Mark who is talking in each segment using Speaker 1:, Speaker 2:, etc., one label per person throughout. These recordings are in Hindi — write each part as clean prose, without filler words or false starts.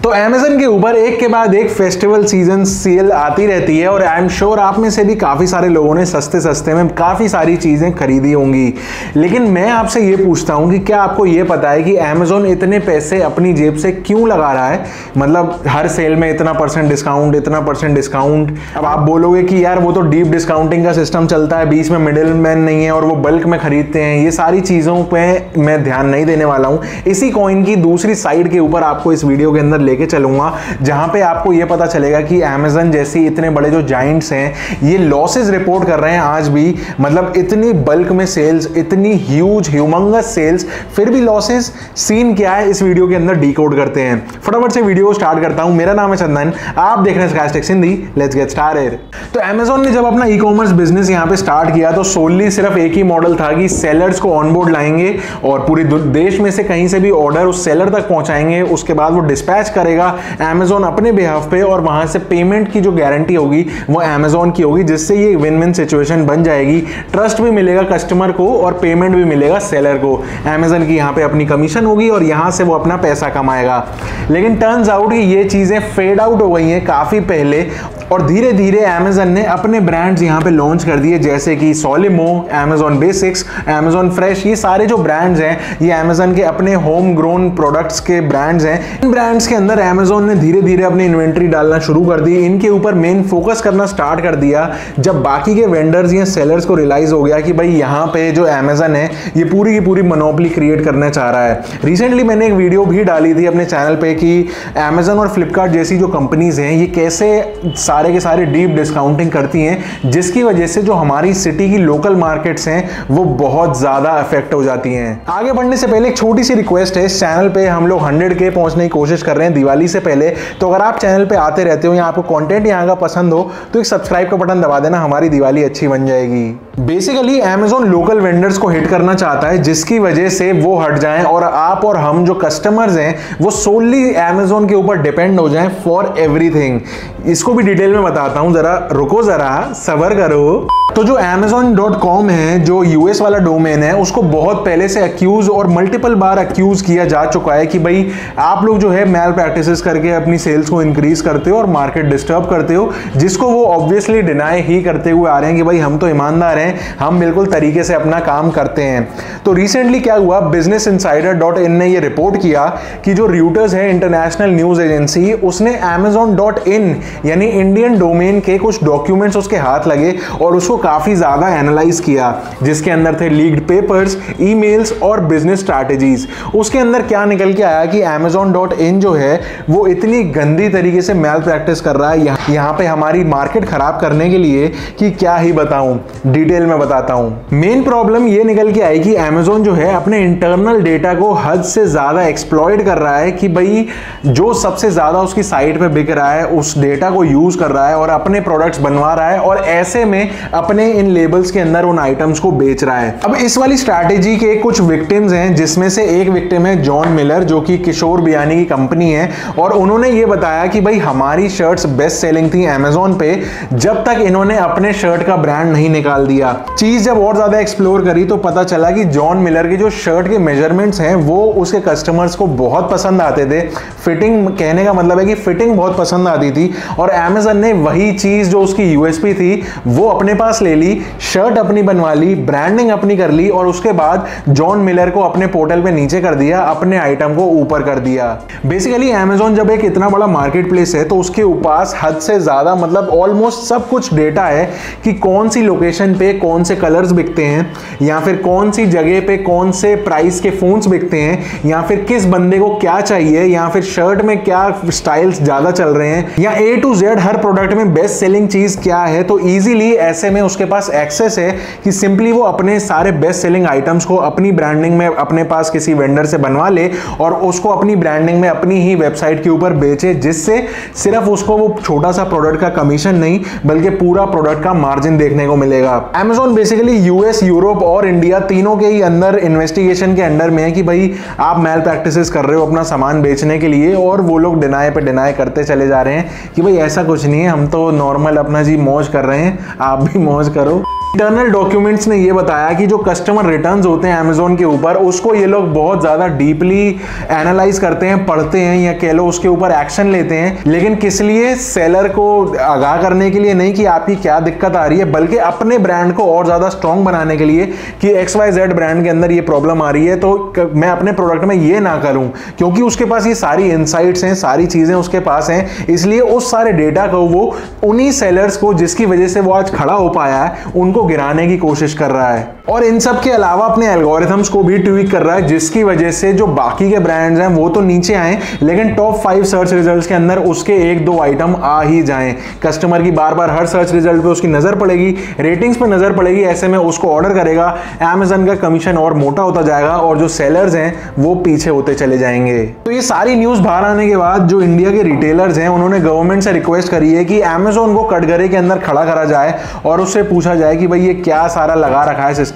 Speaker 1: तो Amazon के ऊपर एक के बाद एक फेस्टिवल सीजन सेल आती रहती है और आई एम श्योर आप में से भी काफ़ी सारे लोगों ने सस्ते सस्ते में काफ़ी सारी चीज़ें खरीदी होंगी। लेकिन मैं आपसे ये पूछता हूँ कि क्या आपको ये पता है कि Amazon इतने पैसे अपनी जेब से क्यों लगा रहा है? मतलब हर सेल में इतना % डिस्काउंट, इतना % डिस्काउंट। अब आप बोलोगे कि यार वो तो डीप डिस्काउंटिंग का सिस्टम चलता है, बीच में मिडिल मैन नहीं है और वो बल्क में खरीदते हैं। ये सारी चीज़ों पर मैं ध्यान नहीं देने वाला हूँ। इसी कॉइन की दूसरी साइड के ऊपर आपको इस वीडियो के अंदर लेके चलूंगा, जहां पे आपको यह पता चलेगा कि Amazon जैसी इतने बड़े जो जाइंट्स हैं ये लॉसेस रिपोर्ट कर रहे हैं आज भी। मतलब इतनी बल्क में सेल्स, इतनी ह्यूज ह्यूमंगस सेल्स, फिर भी लॉसेस। सीन क्या है इस वीडियो के अंदर डीकोड करते हैं। फटाफट से वीडियो स्टार्ट करता हूं। मेरा नाम है चंदन, आप देख रहे हैं skies tech Hindi. Let's get started. तो Amazon ने जब अपना ई कॉमर्स बिजनेस यहां पे स्टार्ट किया तो सोनली सिर्फ एक ही मॉडल था कि सेलर्स को ऑनबोर्ड लाएंगे और पूरे देश में से कहीं से भी ऑर्डर उस सेलर तक पहुंचाएंगे, उसके बाद वो डिस्पैच करेगा Amazon अपने बिहाफ पे और वहां से पेमेंट की जो गारंटी होगी वो Amazon की होगी, जिससे ये विन विन सिचुएशन बन जाएगी। ट्रस्ट भी मिलेगा कस्टमर को और पेमेंट भी मिलेगा सेलर को। Amazon की यहां पे अपनी कमीशन होगी और यहां से वो अपना पैसा कमाएगा। लेकिन टर्न्स आउट कि ये चीजें फेड आउट हो गई हैं काफी पहले और धीरे धीरे Amazon ने अपने ब्रांड्स यहां पे लॉन्च कर दिए, जैसे कि Solimo, Amazon Basics, Amazon Fresh। ये सारे जो ब्रांड्स हैं ये Amazon के अपने होम ग्रोन प्रोडक्ट्स के ब्रांड्स हैं। इन ब्रांड्स के अंदर Amazon ने धीरे धीरे अपनी इन्वेंट्री डालना शुरू कर दी, इनके ऊपर मेन फोकस करना स्टार्ट कर दिया। जब बाकी के वेंडर्स या सेलर्स को रियलाइज हो गया कि भाई यहाँ पे जो Amazon है ये पूरी की पूरी मोनोपोली क्रिएट करना चाह रहा है। रिसेंटली मैंने एक वीडियो भी डाली थी अपने चैनल पे कि Amazon और Flipkart जैसी जो कंपनीज हैं ये कैसे सारे के सारे डीप डिस्काउंटिंग करती हैं, जिसकी वजह से जो हमारी सिटी की लोकल मार्केट्स हैं वो बहुत ज्यादा अफेक्ट हो जाती हैं। आगे बढ़ने से पहले एक छोटी सी रिक्वेस्ट है, इस चैनल पे हम लोग 100K पहुंचने की कोशिश कर रहे हैं दिवाली से पहले। तो अगर आप चैनल पे आते रहते हो या आपको कंटेंट यहाँ का पसंद हो तो एक सब्सक्राइब का बटन दबा देना, हमारी दिवाली अच्छी बन जाएगी। बेसिकली Amazon लोकल वेंडर्स को हिट करना चाहता है, जिसकी वजह से वो हट जाएं और आप और हम जो कस्टमर्स हैं वो सोनली Amazon के ऊपर डिपेंड हो जाएं फॉर एवरीथिंग। इसको भी डिटेल में बताता हूं, जरा रुको, जरा सब्र करो। तो जो Amazon.com है, जो यूएस वाला डोमेन है, उसको बहुत पहले से अक्यूज और मल्टीपल बार अक्यूज किया जा चुका है कि भाई आप लोग जो है मैल प्रैक्टिसेस करके अपनी सेल्स को इंक्रीज करते हो और मार्केट डिस्टर्ब करते हो, जिसको वो ऑब्वियसली डिनाई ही करते हुए आ रहे हैं कि भाई हम तो ईमानदार हैं, हम बिल्कुल तरीके से अपना काम करते हैं। तो रिसेंटली क्या हुआ, बिजनेस इनसाइडर.in ने ये रिपोर्ट किया कि जो Reuters है इंटरनेशनल न्यूज एजेंसी, उसने Amazon.in यानी इंडियन डोमेन के कुछ डॉक्यूमेंट्स उसके हाथ लगे और उसको काफी ज्यादा एनालाइज किया, जिसके अंदर थे लीक्ड पेपर्स, ईमेल्स और बिजनेस स्ट्रैटेजीज। उसके अंदर क्या निकल के आया कि Amazon.in जो है वो इतनी गंदी तरीके से मैल प्रैक्टिस कर रहा है यहाँ पे हमारी मार्केट खराब करने के लिए कि क्या ही बताऊं, डिटेल में बताता हूं। मेन प्रॉब्लम ये निकल के आई कि Amazon जो है अपने इंटरनल डेटा को हद से ज्यादा एक्सप्लॉइट कर रहा है कि भाई जो सबसे ज्यादा उसकी साइट पे बिक रहा है उस डेटा को यूज कर रहा है और अपने प्रोडक्ट्स बनवा रहा है और ऐसे में अपने इन लेबल्स के अंदर उन आइटम्स को बेच रहा है। अब इस वाली स्ट्रैटेजी के कुछ विक्टिम्स हैं, जिसमें से एक विक्टिम है जॉन मिलर, जो कि किशोर बियानी की कंपनी है और उन्होंने ये बताया कि भाई हमारी शर्ट्स बेस्ट सेलिंग थी Amazon पे जब तक इन्होंने अपने शर्ट का ब्रांड नहीं निकाल दिया। चीज जब और ज्यादा एक्सप्लोर करी तो पता चला कि जॉन मिलर के जो शर्ट के मेजरमेंट्स हैं वो उसके कस्टमर्स को बहुत पसंद आते थे। फिटिंग, कहने का मतलब है कि फिटिंग बहुत पसंद आती थी और Amazon ने वही चीज जो उसकी यूएसपी थी वो अपने पास ले ली, शर्ट अपनी बनवा ली, ब्रांडिंग अपनी कर ली और उसके बाद जॉन मिलर को अपने पोर्टल पे नीचे कर दिया, अपने आइटम को ऊपर कर दिया। बेसिकली Amazon जब एक इतना बड़ा मार्केट प्लेस है तो उसके पास हद से ज्यादा, मतलब ऑलमोस्ट सब कुछ डेटा है कि कौन सी लोकेशन पे कौन से कलर्स बिकते हैं या फिर कौन सी जगह पे कौन से प्राइस के फोन्स बिकते हैं या फिर किस बंदे को क्या चाहिए या फिर शर्ट में क्या स्टाइल्स ज्यादा चल रहे हैं या A to Z her product में बेस्ट सेलिंग चीज क्या है। तो इजीली ऐसे में उसके पास एक्सेस है कि सिंपली वो अपने सारे बेस्ट सेलिंग आइटम्स को अपनी ब्रांडिंग में अपने पास किसी वेंडर से बनवा ले और उसको अपनी ब्रांडिंग में अपनी ही वेबसाइट के ऊपर बेचे, जिससे सिर्फ उसको वो छोटा सा प्रोडक्ट का कमीशन नहीं बल्कि पूरा प्रोडक्ट का मार्जिन देखने को मिलेगा। Amazon बेसिकली यूएस, यूरोप और इंडिया तीनों के ही अंदर इन्वेस्टिगेशन के अंडर में है कि भाई आप मैल प्रैक्टिसेस कर रहे हो अपना सामान बेचने के लिए, और वो लोग डिनाई पे डिनाई करते चले जा रहे हैं कि भाई ऐसा कुछ नहीं है, हम तो नॉर्मल अपना जी मौज कर रहे हैं, आप भी मौज मौज करो। इंटरनल डॉक्यूमेंट्स ने ये बताया कि जो कस्टमर रिटर्न्स होते हैं अमेजोन के ऊपर, उसको ये लोग बहुत ज़्यादा डीपली एनालाइज करते हैं, पढ़ते हैं, या कह लो उसके ऊपर एक्शन लेते हैं। लेकिन किस लिए? सेलर को आगाह करने के लिए नहीं कि आपकी क्या दिक्कत आ रही है, बल्कि अपने ब्रांड को और ज़्यादा स्ट्रॉन्ग बनाने के लिए कि XYZ ब्रांड के अंदर ये प्रॉब्लम आ रही है, तो मैं अपने प्रोडक्ट में ये ना करूँ, क्योंकि उसके पास ये सारी इंसाइट्स हैं, सारी चीज़ें उसके पास हैं। इसलिए उस सारे डेटा को वो उन्हीं सेलर्स को जिसकी वजह से वो आज खड़ा हो पाया है, उनको गिराने की कोशिश कर रहा है। और इन सब के अलावा अपने एल्गोरिथम्स को भी ट्वीक कर रहा है, जिसकी वजह से जो बाकी के ब्रांड्स हैं वो तो नीचे आए, लेकिन टॉप 5 सर्च रिजल्ट्स के अंदर उसके 1-2 आइटम आ ही जाएं। कस्टमर की बार बार हर सर्च रिजल्ट पे उसकी नजर पड़ेगी, रेटिंग्स पे नजर पड़ेगी, ऐसे में उसको ऑर्डर करेगा, अमेज़न का कमीशन और मोटा होता जाएगा और जो सेलर्स हैं वो पीछे होते चले जाएंगे। तो ये सारी न्यूज बाहर आने के बाद जो इंडिया के रिटेलर्स हैं उन्होंने गवर्नमेंट से रिक्वेस्ट करी है कि अमेज़न को कटघरे के अंदर खड़ा करा जाए और उससे पूछा जाए कि भाई ये क्या सारा लगा रखा है सिस्टम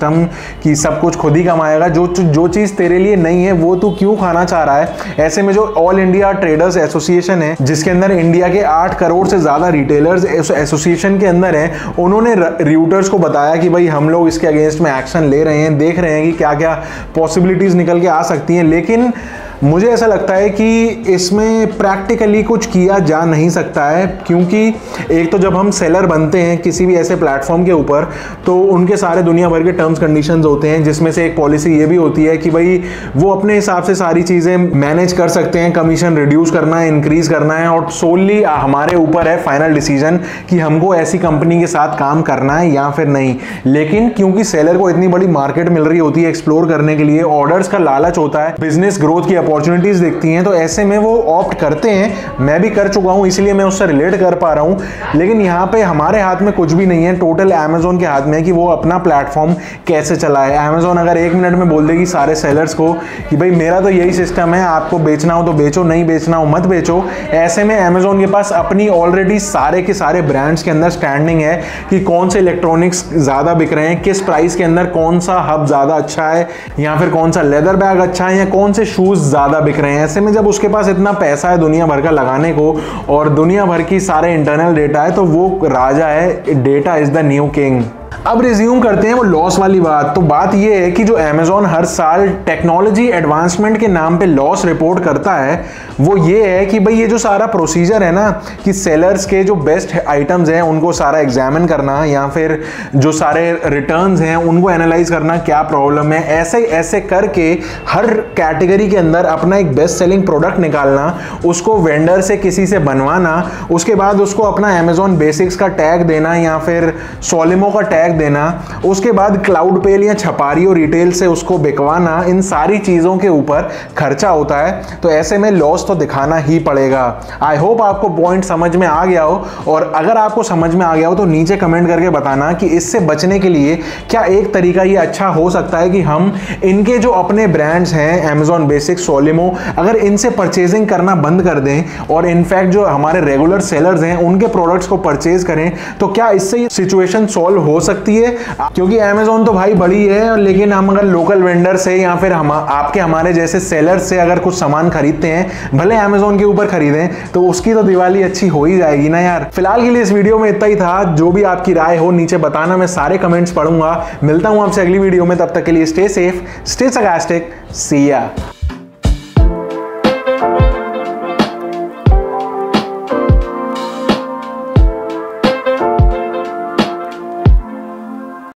Speaker 1: कि सब कुछ खुद ही कमाएगा, जो चीज तेरे लिए नहीं है वो तू क्यों खाना चाह रहा है। ऐसे में जो ऑल इंडिया ट्रेडर्स एसोसिएशन है, जिसके अंदर इंडिया के 8 करोड़ से ज्यादा रिटेलर्स एसोसिएशन के अंदर हैं, उन्होंने रियूटर्स को बताया कि भाई हम लोग इसके अगेंस्ट में एक्शन ले रहे हैं, देख रहे हैं कि क्या क्या पॉसिबिलिटीज निकल के आ सकती हैं। लेकिन मुझे ऐसा लगता है कि इसमें प्रैक्टिकली कुछ किया जा नहीं सकता है, क्योंकि एक तो जब हम सेलर बनते हैं किसी भी ऐसे प्लेटफॉर्म के ऊपर, तो उनके सारे दुनिया भर के टर्म्स कंडीशंस होते हैं, जिसमें से एक पॉलिसी ये भी होती है कि भाई वो अपने हिसाब से सारी चीज़ें मैनेज कर सकते हैं, कमीशन रिड्यूस करना है, इंक्रीज करना है, और सोलली हमारे ऊपर है फाइनल डिसीजन कि हमको ऐसी कंपनी के साथ काम करना है या फिर नहीं। लेकिन क्योंकि सेलर को इतनी बड़ी मार्केट मिल रही होती है एक्सप्लोर करने के लिए, ऑर्डर्स का लालच होता है, बिजनेस ग्रोथ की अपॉर्चुनिटीज देखती हैं, तो ऐसे में वो ऑप्ट करते हैं। मैं भी कर चुका हूं, इसलिए मैं उससे रिलेट कर पा रहा हूं। लेकिन यहाँ पे हमारे हाथ में कुछ भी नहीं है, टोटल अमेज़न के हाथ में है कि वो अपना प्लेटफॉर्म कैसे चलाए। अमेज़न अगर 1 मिनट में बोल देगी सारे सेलर्स को कि भाई मेरा तो यही सिस्टम है, आपको बेचना हो तो बेचो, नहीं बेचना हो मत बेचो, ऐसे में अमेज़न के पास अपनी ऑलरेडी सारे के सारे ब्रांड्स के अंदर स्टैंडिंग है कि कौन से इलेक्ट्रॉनिक्स ज़्यादा बिक रहे हैं, किस प्राइस के अंदर कौन सा हब ज़्यादा अच्छा है, या फिर कौन सा लेदर बैग अच्छा है, या कौन से शूज़ ज़्यादा बिक रहे हैं। ऐसे में जब उसके पास इतना पैसा है दुनिया भर का लगाने को और दुनिया भर की सारे इंटरनल डेटा है, तो वो राजा है, data is the new king. अब रिज्यूम करते हैं वो लॉस वाली बात। तो बात ये है कि जो अमेज़न हर साल टेक्नोलॉजी एडवांसमेंट के नाम पे लॉस रिपोर्ट करता है, वो ये है कि भाई ये जो सारा प्रोसीजर है ना कि सेलर्स के जो बेस्ट आइटम्स हैं उनको सारा एग्जामिन करना, या फिर जो सारे रिटर्न्स हैं उनको एनालाइज करना क्या प्रॉब्लम है, ऐसे ऐसे करके हर कैटेगरी के अंदर अपना एक बेस्ट सेलिंग प्रोडक्ट निकालना, उसको वेंडर से किसी से बनवाना, उसके बाद उसको अपना अमेज़न बेसिक्स का टैग देना या फिर सोलिमो का टैग देना, उसके बाद क्लाउड पेल या छपारी और रिटेल से उसको बिकवाना, इन सारी चीज़ों के ऊपर खर्चा होता है। तो ऐसे में लॉस तो दिखाना ही पड़ेगा। आई होप आपको पॉइंट समझ में आ गया हो, और अगर आपको समझ में आ गया हो तो नीचे कमेंट करके बताना कि इससे बचने के लिए क्या एक तरीका ये अच्छा हो सकता है कि हम इनके जो अपने ब्रांड्स हैं अमेज़न बेसिक्स, सोलिमो, अगर इनसे परचेजिंग करना बंद कर दें और इनफैक्ट जो हमारे रेगुलर सेलर्स हैं उनके प्रोडक्ट्स को परचेज करें, तो क्या इससे ये सिचुएशन सॉल्व हो सकती है। क्योंकि अमेज़न तो भाई बड़ी है, लेकिन हम अगर लोकल वेंडर से या फिर हम आपके हमारे जैसे सेलर्स से अगर कुछ सामान खरीदते हैं, भले अमेज़न के ऊपर खरीदें, तो उसकी तो दिवाली अच्छी हो ही जाएगी ना यार। फिलहाल के लिए इस वीडियो में इतना ही था। जो भी आपकी राय हो नीचे बताना, मैं सारे कमेंट्स पढ़ूंगा। मिलता हूं आपसे अगली वीडियो में, तब तक के लिए स्टे सेफ, स्टे sarcastic, सी या।